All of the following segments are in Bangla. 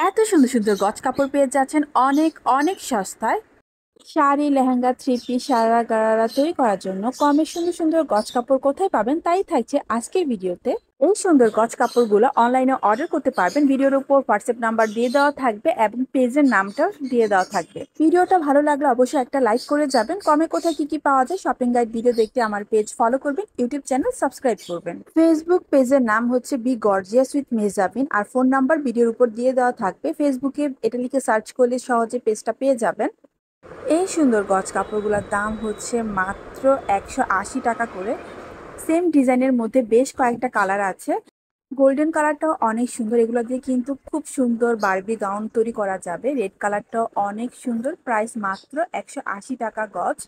এত সুন্দর সুন্দর গজ কাপড় পেয়ে যাচ্ছেন অনেক অনেক সস্তায়। শাড়ি, লেহেঙ্গা, থ্রি পিস, সারারা গারারা তৈরি করার জন্য কমে সুন্দর সুন্দর গজ কাপড় কোথায় পাবেন তাই থাকছে আজকের ভিডিওতে। এই সুন্দর গজ কাপড়গুলো অনলাইনে অর্ডার করতে পারবেন। ভিডিওর উপর হোয়াটসঅ্যাপ নাম্বার দিয়ে দেওয়া থাকবে এবং পেজের নামটাও দিয়ে দেওয়া থাকবে। ভিডিওটা ভালো লাগলে অবশ্যই একটা লাইক করে যাবেন। কমে কোথায় কি কি পাওয়া যায় শপিং গাইড ভিডিও দেখতে আমার পেজ ফলো করবেন, ইউটিউব চ্যানেল সাবস্ক্রাইব করবেন। ফেসবুক পেজের নাম হচ্ছে বি গর্জিয়াস উইথ মেহজাবিন আর ফোন নাম্বার ভিডিওর উপর দিয়ে দেওয়া থাকবে। ফেসবুকে এটা লিখে সার্চ করলে সহজে পেজটা পেয়ে যাবেন। এই সুন্দর গজ কাপড়গুলোর দাম হচ্ছে মাত্র 180 টাকা করে। সেম ডিজাইনের মধ্যে বেশ কয়েকটা কালার আছে। গোল্ডেন কালারটাও অনেক সুন্দর, এগুলো দিয়ে কিন্তু খুব সুন্দর বারবি গাউন তৈরি করা যাবে। রেড কালারটাও অনেক সুন্দর, প্রাইস মাত্র 180 টাকা গজ।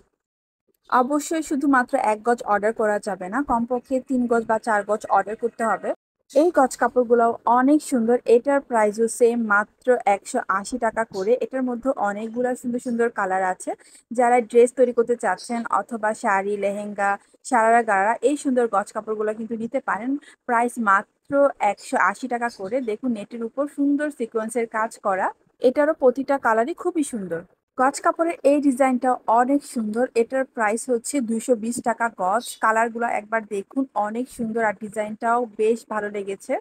অবশ্যই শুধুমাত্র 1 গজ অর্ডার করা যাবে না, কমপক্ষে 3 গজ বা 4 গজ অর্ডার করতে হবে। এই গজ কাপড়গুলো অনেক সুন্দর, এটার প্রাইসও সেম মাত্র 180 টাকা করে। এটার মধ্যে অনেকগুলো সুন্দর সুন্দর কালার আছে। যারা ড্রেস তৈরি করতে চাচ্ছেন অথবা শাড়ি, লেহেঙ্গা, সারারা গারারা এই সুন্দর গজ কাপড়গুলো কিন্তু নিতে পারেন। প্রাইস মাত্র 180 টাকা করে। দেখুন নেটের উপর সুন্দর সিকোয়েন্সের কাজ করা, এটারও প্রতিটা কালারই খুবই সুন্দর। গজ কাপড়ের এই ডিজাইনটা অনেক সুন্দর, এটার প্রাইস হচ্ছে 220 টাকা গজ। কালারগুলো একবার দেখুন, অনেক সুন্দর আর ডিজাইনটাও বেশ ভালো লেগেছে।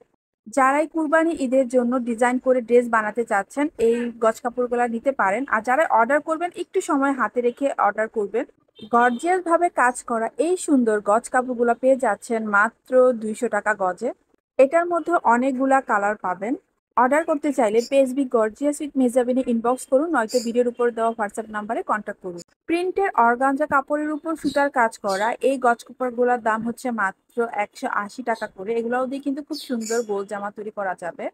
যারাই কুরবানি ঈদের জন্য ডিজাইন করে ড্রেস বানাতে চাচ্ছেন এই গজ কাপড়গুলো নিতে পারেন। আর যারা অর্ডার করবেন একটু সময় হাতে রেখে অর্ডার করবেন। গর্জিয়াস ভাবে কাজ করা এই সুন্দর গজ কাপড়গুলো পেয়ে যাচ্ছেন মাত্র 200 টাকা গজে। এটার মধ্যে অনেকগুলা কালার পাবেন। অর্ডার করতে চাইলে পেজ বি গর্জিয়াস উইথ মেজাবিনে ইনবক্স করুন, নয়তো ভিডিওর উপর দেওয়া হোয়াটসঅ্যাপ নাম্বারে কন্ট্যাক্ট করুন। প্রিন্টের অর্গানজা কাপড়ের উপর সুতার কাজ করা এই গজ কাপড়গুলোর দাম হচ্ছে মাত্র 180 টাকা করে। এগুলোও দিয়ে কিন্তু খুব সুন্দর গোল জামা তৈরি করা যাবে।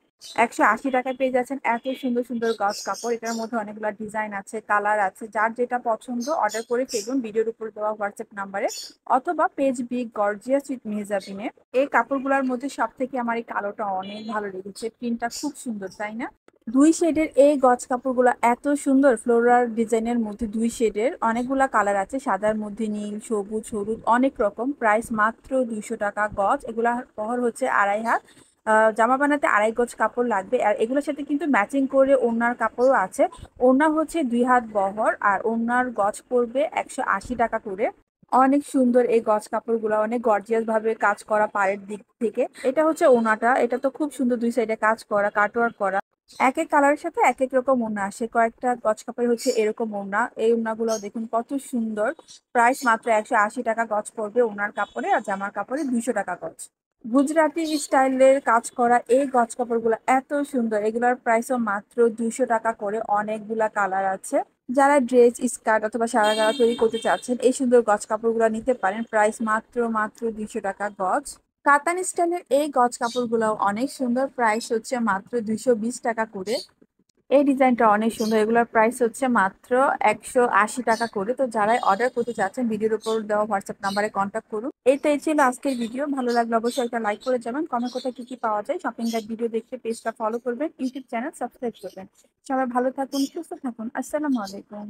180 টাকায় পেয়ে যাচ্ছেন এত সুন্দর সুন্দর গজ কাপড়। এটার মধ্যে অনেকগুলো ডিজাইন আছে, কালার আছে, যার যেটা পছন্দ অর্ডার করে ফেলুন ভিডিওর উপর দেওয়া হোয়াটসঅ্যাপ নাম্বারে অথবা পেজ বি গর্জিয়াস উইথ মেহজাবিনে। এই কাপড়গুলোর মধ্যে সব থেকে আমার এই কালোটা অনেক ভালো লেগেছে, প্রিন্টটা খুব সুন্দর তাই না? দুই শেডের এই গজ কাপড়গুলো এত সুন্দর, ফ্লোরাল ডিজাইনের মধ্যে দুই শেডের অনেকগুলা কালার আছে, সাদার মধ্যে নীল, সবুজ, হলুদ, অনেক রকম। প্রাইস মাত্র 200 টাকা গজ। এগুলা বহর হচ্ছে 2.5 হাত। জামা বানাতে 2.5 গজ কাপড় লাগবে। আর এগুলোর সাথে কিন্তু ম্যাচিং করে ওড়নার কাপড়ও আছে। ওড়না হচ্ছে 2 হাত বহর আর ওড়নার গজ পড়বে 180 টাকা করে। অনেক সুন্দর এই গজ কাপড়গুলো, অনেক গর্জিয়াস ভাবে কাজ করা পাড়ের দিক থেকে। এটা হচ্ছে ওড়নাটা, এটা তো খুব সুন্দর, দুই সাইডে কাজ করা, কাটওয়ার্ক করা। এক এক কালারের সাথে এক এক রকম ওড়না আসে। কয়েকটা গজ কাপড় হচ্ছে এরকম ওড়না, এই ওড়নাগুলো দেখুন কত সুন্দর। প্রাইস মাত্র 180 টাকা গজ পড়বে ওড়নার কাপড়ে, আর জামার কাপড়ে 200 টাকা গজ। গুজরাটি স্টাইলের কাজ করা এই গজ কাপড়গুলো এত সুন্দর, এগুলোর প্রাইসও মাত্র 200 টাকা করে। অনেকগুলা কালার আছে। যারা ড্রেস, স্কার্ট অথবা সারা তৈরি করতে চাচ্ছেন এই সুন্দর গজ কাপড়গুলো নিতে পারেন। প্রাইস মাত্র মাত্র 200 টাকা গজ। কাতান স্টাইলের এই গজ কাপড়গুলো অনেক সুন্দর, প্রাইস হচ্ছে মাত্র 220 টাকা করে। এই ডিজাইনটা অনেক সুন্দর, এগুলোর প্রাইস হচ্ছে মাত্র 180 টাকা করে। তো যারাই অর্ডার করতে চাচ্ছেন ভিডিওর উপর দেওয়া হোয়াটসঅ্যাপ নাম্বারে কন্ট্যাক্ট করুন। এই ছিল আজকের ভিডিও, ভালো লাগলে অবশ্যই একটা লাইক করে যাবেন। কমেন্ট কোথায় কি কি পাওয়া যায় শপিং গাইড ভিডিও দেখতে পেজটা ফলো করবেন, ইউটিউব চ্যানেল সাবস্ক্রাইব করবেন। সবাই ভালো থাকুন, সুস্থ থাকুন, আসসালামু আলাইকুম।